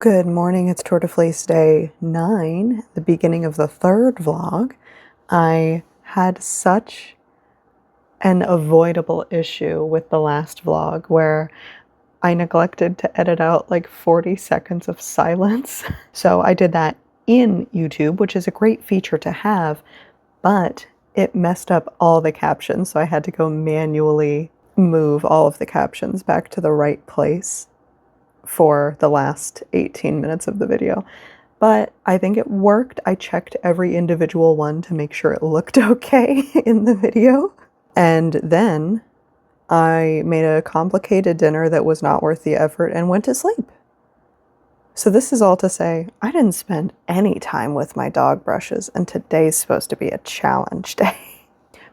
Good morning, it's Tour de Fleece day 9, the beginning of the third vlog. I had such an avoidable issue with the last vlog where I neglected to edit out like 40 seconds of silence. So I did that in YouTube, which is a great feature to have, but it messed up all the captions, so I had to go manually move all of the captions back to the right place for the last 18 minutes of the video. But I think it worked. I checked every individual one to make sure it looked okay in the video. And then I made a complicated dinner that was not worth the effort and went to sleep. So this is all to say, I didn't spend any time with my dog brushes, and today's supposed to be a challenge day.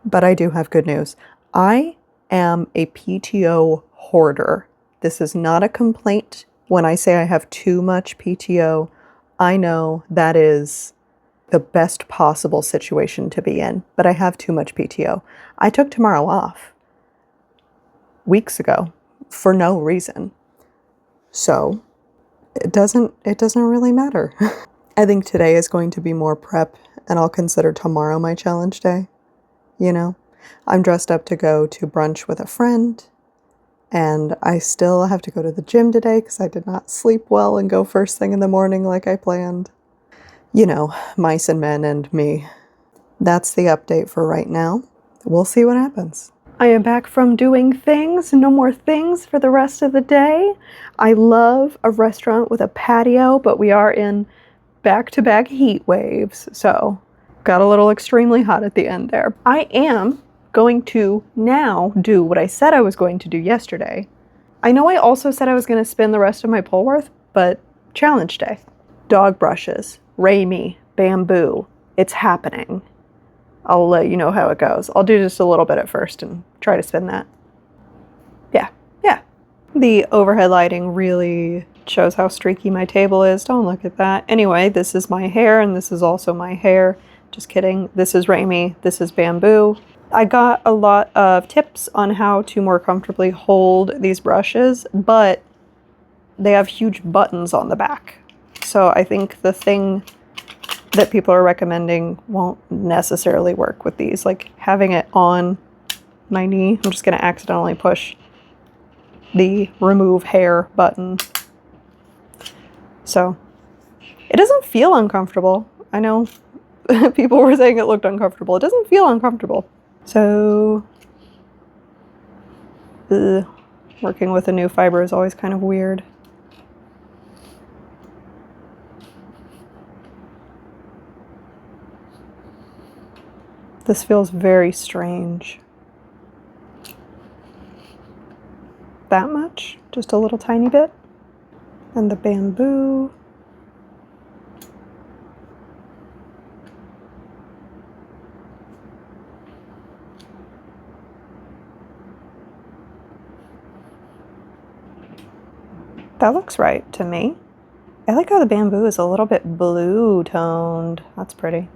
But I do have good news. I am a PTO hoarder. This is not a complaint. When I say I have too much PTO, I know that is the best possible situation to be in, but I have too much PTO. I took tomorrow off weeks ago for no reason. So it doesn't really matter. I think today is going to be more prep, and I'll consider tomorrow my challenge day. You know, I'm dressed up to go to brunch with a friend, and I still have to go to the gym today because I did not sleep well and go first thing in the morning like I planned. You know, mice and men and me. That's the update for right now. We'll see what happens. I am back from doing things. No more things for the rest of the day. I love a restaurant with a patio, but we are in back-to-back heat waves, so got a little extremely hot at the end there. I am going to now do what I said I was going to do yesterday. I know I also said I was going to spin the rest of my Polworth, but challenge day. Dog brushes, Rami, bamboo, it's happening. I'll let you know how it goes. I'll do just a little bit at first and try to spin that. Yeah. The overhead lighting really shows how streaky my table is. Don't look at that. Anyway, this is my hair, and this is also my hair. Just kidding. This is Rami. This is bamboo. I got a lot of tips on how to more comfortably hold these brushes, but they have huge buttons on the back. So I think the thing that people are recommending won't necessarily work with these. Like having it on my knee, I'm just going to accidentally push the remove hair button. So it doesn't feel uncomfortable. I know people were saying it looked uncomfortable. It doesn't feel uncomfortable. So working with a new fiber is always kind of weird. This feels very strange. That much? Just a little tiny bit? And the bamboo. That looks right to me. I like how the bamboo is a little bit blue toned. That's pretty.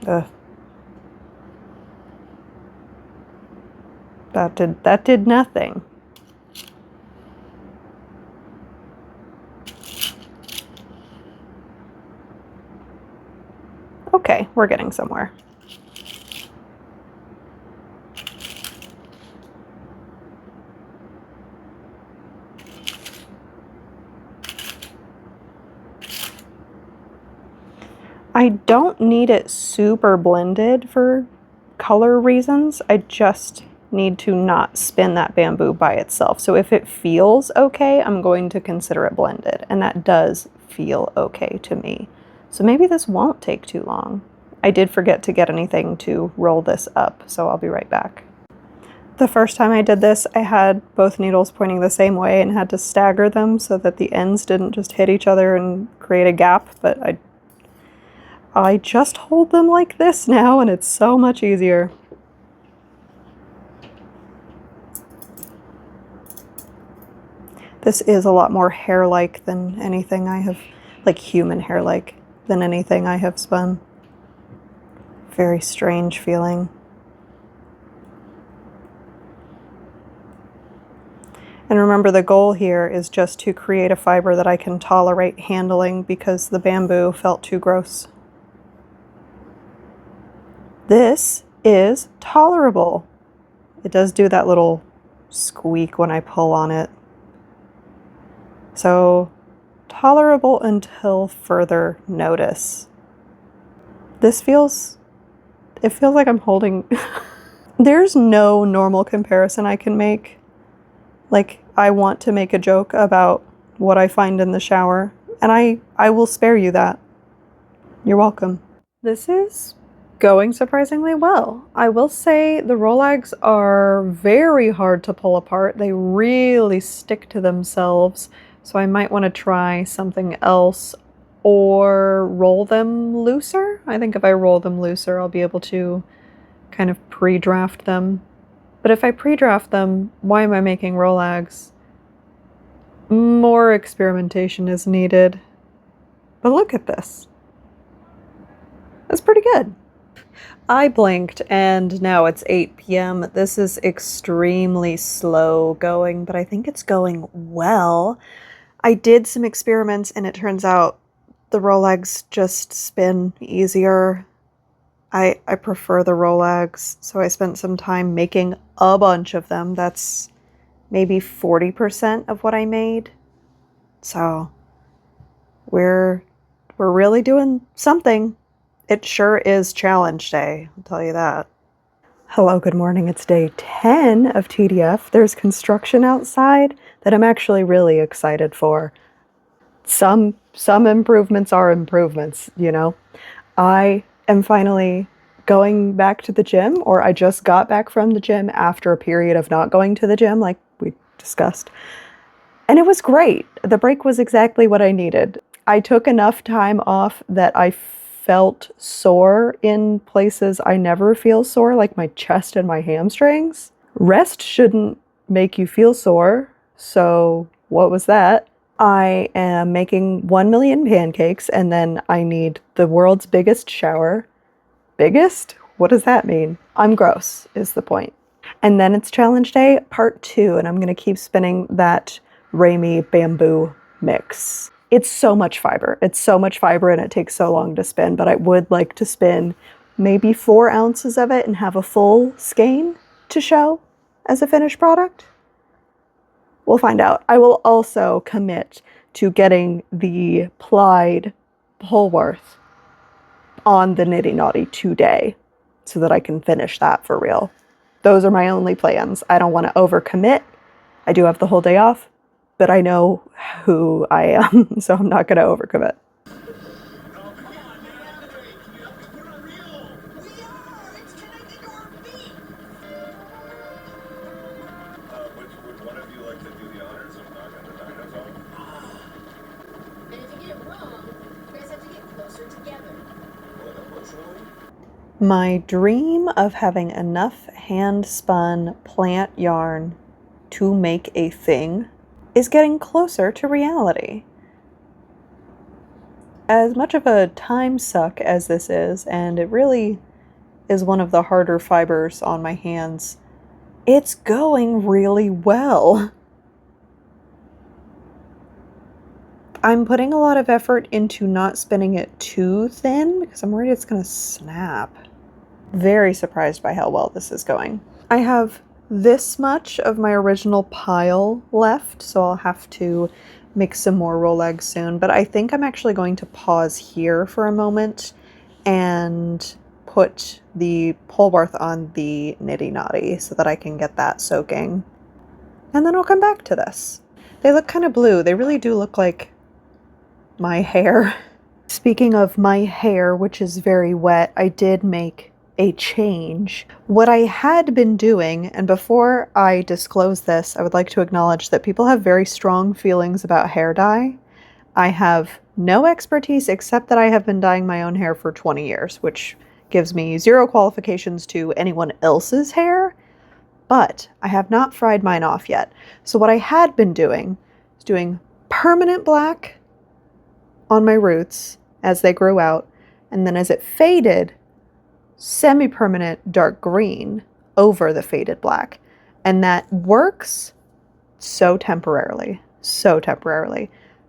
Ugh. That did nothing. Okay, we're getting somewhere. I don't need it super blended for color reasons. I just need to not spin that bamboo by itself. So if it feels okay, I'm going to consider it blended, and that does feel okay to me. So maybe this won't take too long. I did forget to get anything to roll this up, so I'll be right back. The first time I did this, I had both needles pointing the same way and had to stagger them so that the ends didn't just hit each other and create a gap, but I just hold them like this now, and it's so much easier. This is a lot more hair-like than anything I have, like human hair-like, than anything I have spun. Very strange feeling. And remember, the goal here is just to create a fiber that I can tolerate handling because the bamboo felt too gross. This is tolerable. It does do that little squeak when I pull on it. So, tolerable until further notice. It feels like I'm holding... There's no normal comparison I can make. Like, I want to make a joke about what I find in the shower, and I will spare you that. You're welcome. This is going surprisingly well. I will say the Rolags are very hard to pull apart. They really stick to themselves, so I might want to try something else or roll them looser. I think if I roll them looser, I'll be able to kind of pre-draft them. But if I pre-draft them, why am I making Rolags? More experimentation is needed. But look at this. That's pretty good. I blinked and now it's 8 p.m. This is extremely slow going, but I think it's going well. I did some experiments and it turns out the Rolags just spin easier. I prefer the Rolags, so I spent some time making a bunch of them. That's maybe 40% of what I made. So we're really doing something. It sure is challenge day, I'll tell you that. Hello, good morning. It's day 10 of TDF. There's construction outside that I'm actually really excited for. Some improvements are improvements, you know. I am finally going back to the gym, or I just got back from the gym after a period of not going to the gym, like we discussed. And it was great. The break was exactly what I needed. I took enough time off that I felt sore in places I never feel sore, like my chest and my hamstrings. Rest shouldn't make you feel sore, so what was that? I am making 1 million pancakes, and then I need the world's biggest shower. Biggest? What does that mean? I'm gross, is the point. And then it's challenge day part 2, and I'm going to keep spinning that Rami bamboo mix. It's so much fiber. It's so much fiber, and it takes so long to spin, but I would like to spin maybe 4 ounces of it and have a full skein to show as a finished product. We'll find out. I will also commit to getting the plied Polwarth on the Nitty Naughty today so that I can finish that for real. Those are my only plans. I don't want to overcommit. I do have the whole day off, but I know who I am, so I'm not going to overcommit. My dream of having enough hand-spun plant yarn to make a thing is getting closer to reality. As much of a time suck as this is, and it really is one of the harder fibers on my hands, it's going really well. I'm putting a lot of effort into not spinning it too thin because I'm worried it's going to snap. Very surprised by how well this is going. I have this much of my original pile left, so I'll have to make some more Rolags soon, but I think I'm actually going to pause here for a moment and put the Polwarth on the Nitty Naughty so that I can get that soaking. And then I'll come back to this. They look kind of blue. They really do look like my hair. Speaking of my hair, which is very wet, I did make a change. What I had been doing, and before I disclose this, I would like to acknowledge that people have very strong feelings about hair dye. I have no expertise except that I have been dyeing my own hair for 20 years, which gives me 0 qualifications to anyone else's hair, but I have not fried mine off yet. So what I had been doing is doing permanent black on my roots as they grew out, and then as it faded, semi-permanent dark green over the faded black. And that works so temporarily,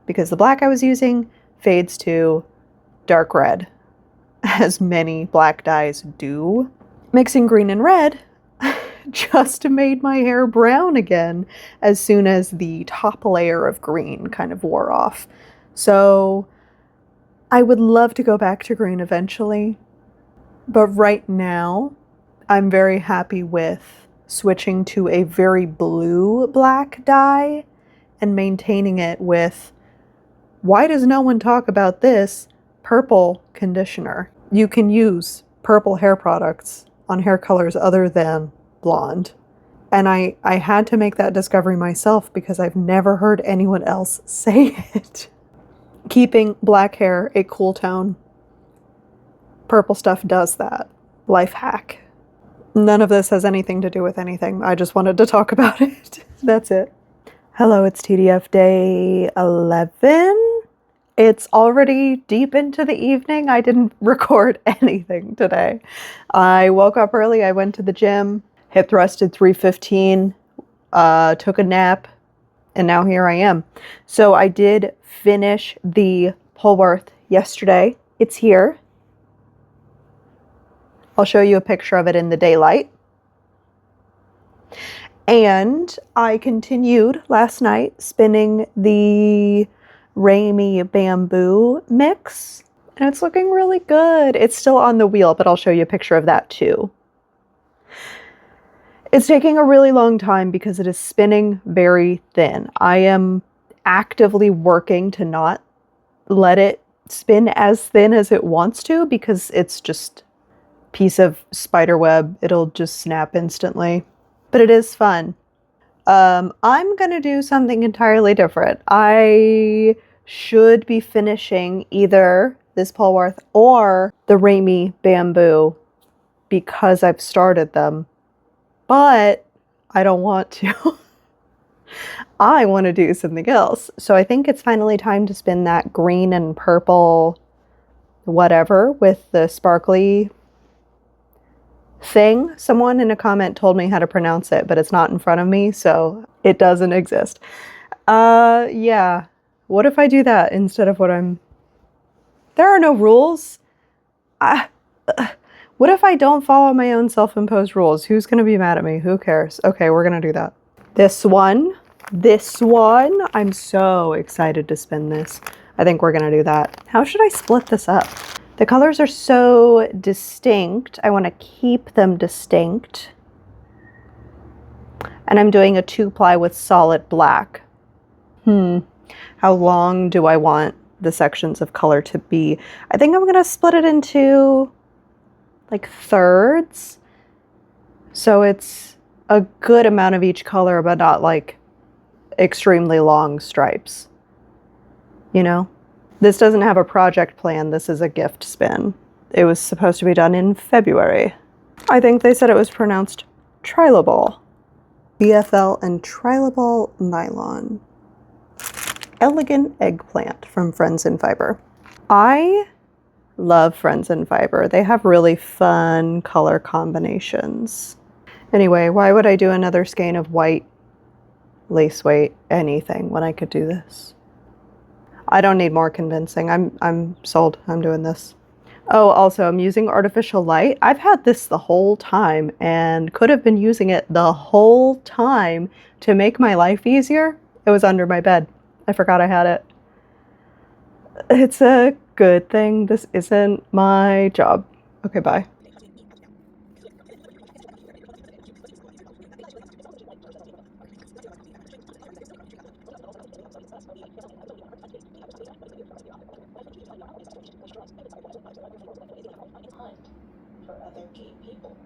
because the black I was using fades to dark red, as many black dyes do. Mixing green and red just made my hair brown again as soon as the top layer of green kind of wore off. So I would love to go back to green eventually, but right now I'm very happy with switching to a very blue black dye and maintaining it with, why does no one talk about this, purple conditioner. You can use purple hair products on hair colors other than blonde. And I had to make that discovery myself because I've never heard anyone else say it. Keeping black hair a cool tone. Purple stuff does that. Life hack. None of this has anything to do with anything. I just wanted to talk about it. That's it. Hello, it's TDF day 11. It's already deep into the evening. I didn't record anything today. I woke up early. I went to the gym, hip thrusted 315, took a nap, and now here I am. So I did finish the Polworth yesterday. It's here. I'll show you a picture of it in the daylight. And I continued last night spinning the Ramy Bamboo mix, and it's looking really good. It's still on the wheel, but I'll show you a picture of that too. It's taking a really long time because it is spinning very thin. I am actively working to not let it spin as thin as it wants to because it's just a piece of spider web. It'll just snap instantly, but it is fun. I'm gonna do something entirely different. I should be finishing either this Polworth or the Ramy Bamboo because I've started them, but I don't want to. I want to do something else. So I think it's finally time to spin that green and purple whatever with the sparkly thing. Someone in a comment told me how to pronounce it, but it's not in front of me, so it doesn't exist. Yeah. What if I do that instead of what I'm... There are no rules. What if I don't follow my own self-imposed rules? Who's going to be mad at me? Who cares? Okay, we're going to do that. This one, I'm so excited to spin this. I think we're going to do that. How should I split this up? The colors are so distinct. I want to keep them distinct. And I'm doing a 2-ply with solid black. How long do I want the sections of color to be? I think I'm going to split it into like thirds. So it's a good amount of each color, but not like extremely long stripes. You know? This doesn't have a project plan. This is a gift spin. It was supposed to be done in February. I think they said it was pronounced Trilobal. BFL and Trilobal nylon. Elegant eggplant from Friends in Fiber. I love Friends in Fiber. They have really fun color combinations. Anyway, why would I do another skein of white lace weight anything when I could do this? I don't need more convincing. I'm sold. I'm doing this. Oh, also, I'm using artificial light. I've had this the whole time and could have been using it the whole time to make my life easier. It was under my bed. I forgot I had it. It's a good thing this isn't my job. Okay, bye. For other gay people.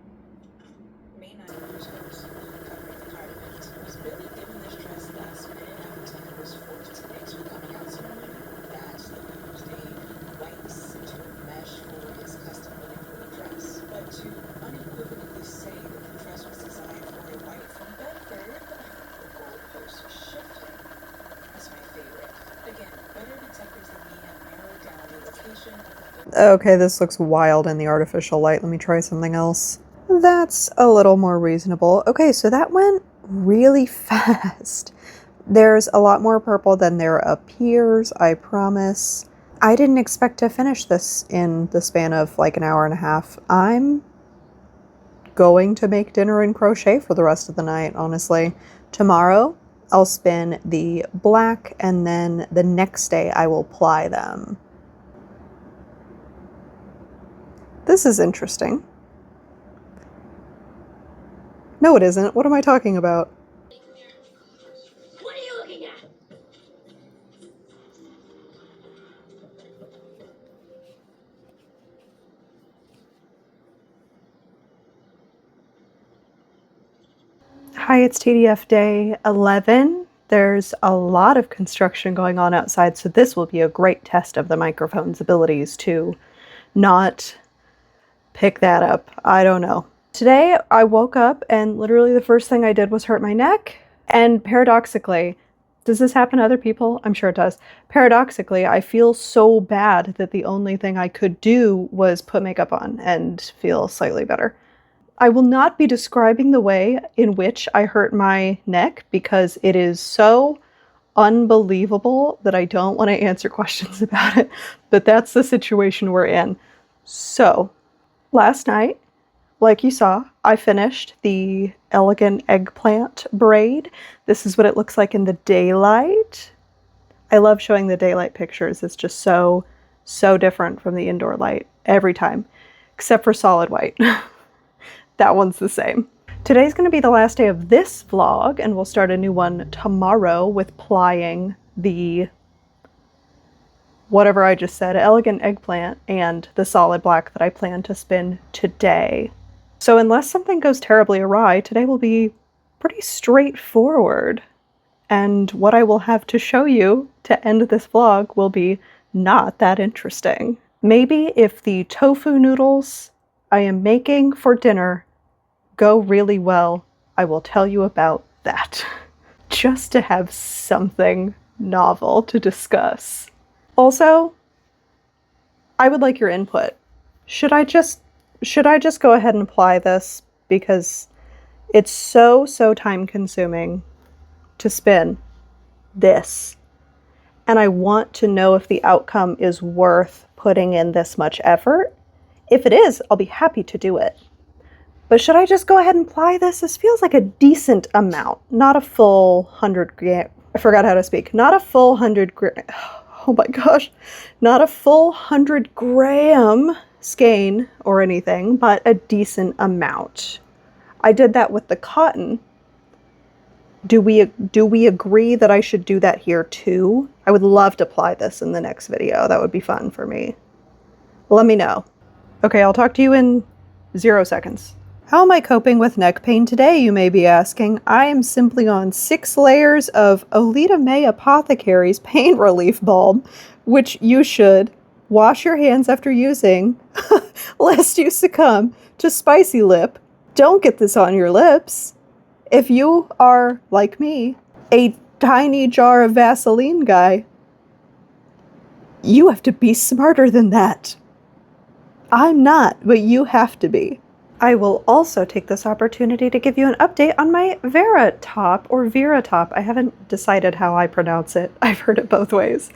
May not users covering the Cardinals was really given this dress last minute after he was forced to eggs were coming out soon. That's used a white center mesh for his custom living room dress. But to unequivocally say that the dress was designed for a white from Bedford, the goalpost shifted. That's my favorite. Again, better detectives than me have narrowed down the location of the Okay, this looks wild in the artificial light. Let me try something else. That's a little more reasonable. Okay, so that went really fast. There's a lot more purple than there appears, I promise. I didn't expect to finish this in the span of like an hour and a half. I'm going to make dinner and crochet for the rest of the night, honestly. Tomorrow, I'll spin the black, and then the next day I will ply them. This is interesting. No, it isn't. What am I talking about? What are you looking at? Hi, it's TDF day 11. There's a lot of construction going on outside, so this will be a great test of the microphone's abilities to not pick that up. I don't know. Today, I woke up and literally the first thing I did was hurt my neck. And paradoxically, does this happen to other people? I'm sure it does. Paradoxically, I feel so bad that the only thing I could do was put makeup on and feel slightly better. I will not be describing the way in which I hurt my neck because it is so unbelievable that I don't want to answer questions about it, but that's the situation we're in. So, last night, like you saw, I finished the elegant eggplant braid. This is what it looks like in the daylight. I love showing the daylight pictures. It's just so different from the indoor light every time, except for solid white. That one's the same. Today's going to be the last day of this vlog, and we'll start a new one tomorrow with plying the whatever I just said, elegant eggplant, and the solid black that I plan to spin today. So unless something goes terribly awry, today will be pretty straightforward. And what I will have to show you to end this vlog will be not that interesting. Maybe if the tofu noodles I am making for dinner go really well, I will tell you about that. Just to have something novel to discuss. Also, I would like your input. Should I just go ahead and apply this? Because it's so time consuming to spin this. And I want to know if the outcome is worth putting in this much effort. If it is, I'll be happy to do it. But should I just go ahead and apply this? This feels like a decent amount, not a full 100 gram. I forgot how to speak. Not a full 100 gram. Oh my gosh. Not a full 100 gram skein or anything, but a decent amount. I did that with the cotton. Do we agree that I should do that here too? I would love to apply this in the next video. That would be fun for me. Let me know. Okay, I'll talk to you in 0 seconds. How am I coping with neck pain today, you may be asking? I am simply on 6 layers of Olita May Apothecary's Pain Relief Balm, which you should wash your hands after using, lest you succumb to spicy lip. Don't get this on your lips. If you are, like me, a tiny jar of Vaseline guy, you have to be smarter than that. I'm not, but you have to be. I will also take this opportunity to give you an update on my Vera top, or Vera top. I haven't decided how I pronounce it. I've heard it both ways.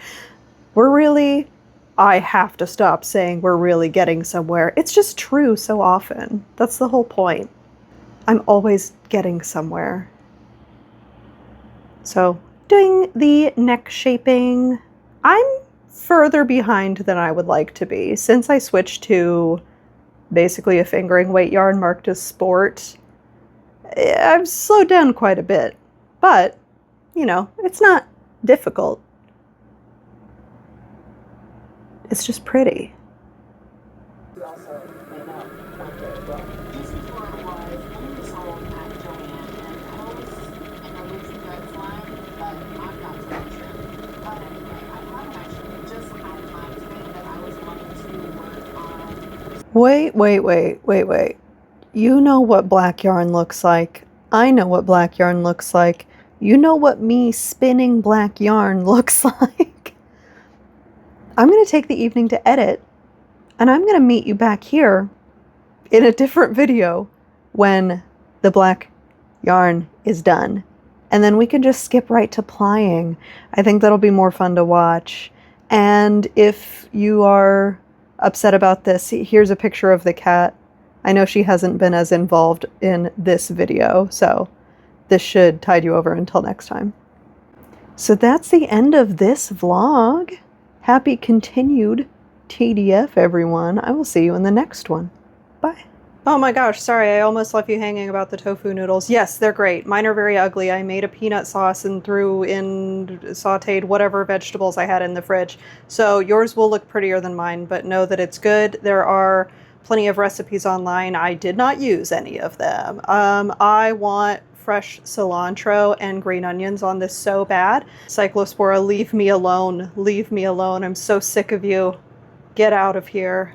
I have to stop saying we're really getting somewhere. It's just true so often. That's the whole point. I'm always getting somewhere. So, doing the neck shaping. I'm further behind than I would like to be. Since I switched to basically a fingering weight yarn marked as sport, I've slowed down quite a bit. But, you know, it's not difficult. It's just pretty. Wait. You know what black yarn looks like. I know what black yarn looks like. You know what me spinning black yarn looks like. I'm going to take the evening to edit, and I'm going to meet you back here in a different video when the black yarn is done. and then we can just skip right to plying. I think that'll be more fun to watch. And if you are upset about this, here's a picture of the cat. I know she hasn't been as involved in this video, so this should tide you over until next time. So that's the end of this vlog. Happy continued TDF, everyone. I will see you in the next one. Bye. Oh my gosh, sorry, I almost left you hanging about the tofu noodles. Yes, they're great. Mine are very ugly. I made a peanut sauce and threw in sauteed whatever vegetables I had in the fridge. So yours will look prettier than mine, but know that it's good. There are plenty of recipes online. I did not use any of them. I want fresh cilantro and green onions on this so bad. Cyclospora, leave me alone. Leave me alone. I'm so sick of you. Get out of here.